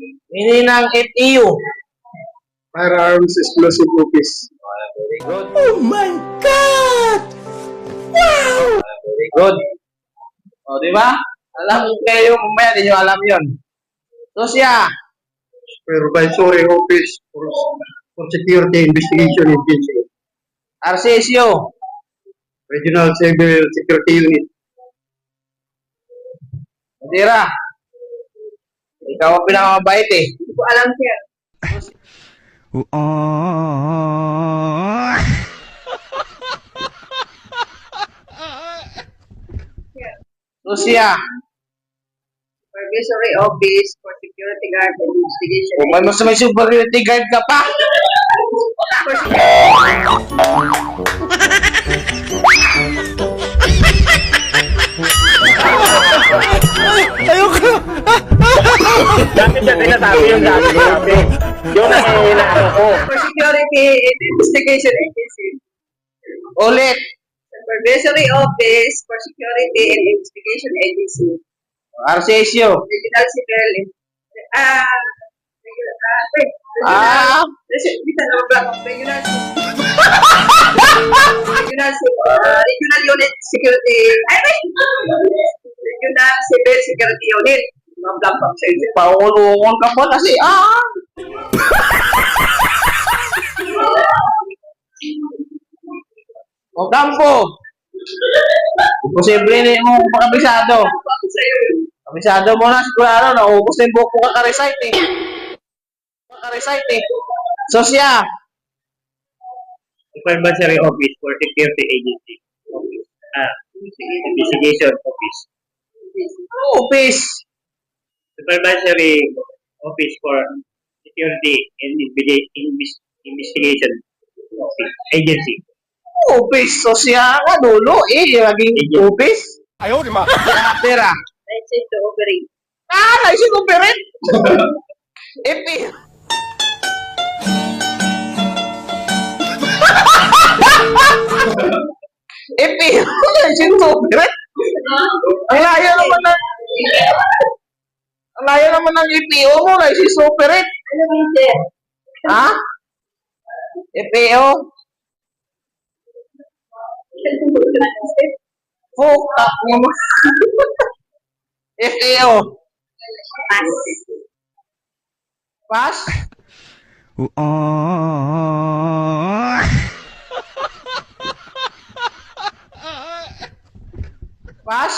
Meaning ng FEU. Firearms Explosive Office. Very good. Oh my God! Wow! Very good. O, di ba? Alam kayo, mamaya di nyo alam yun. So siya, Supervisory Office for Security Investigation Agency. Arcesio, Regional Civil Security Unit. Madira. Ikaw ang pinakamabait eh. Hindi ko alam, sir. So siya, Supervisory Office for Security Guard and Investigation. kung may security guard ka pa, Ayoko! Dati siya sinasabi yung sabi. Yung nangyayari ko. For Security and Investigation Agency. ulit. Supervisory Office for Security and Investigation Agency. Arcesio. Regional Civil. Ah, Regional Unit Security. Regional Civil Security Unit. Mga blank box sa inyo. paulungon ka pa kasi, O kampo. Imposible na mo makabisado. Kabisado mo na, sigurado na ubos na yung buhok mo kaka-recite eh. Kaka-recite eh. So siya, Supervisory Office for Security Agency. Investigation Office. office. Supervisory Office for Security and Investigation Office. Agency. Office. So siya nga dulo eh. Laging office. Ayaw, di ma! Pera. License to operate. License to operate. FP. FP. License to operate. Ang layo naman ng EPO mo, license to operate. Ano ba yun, sir? Ha? EPO? Fuck mo mo. EPO. Pass? Pass?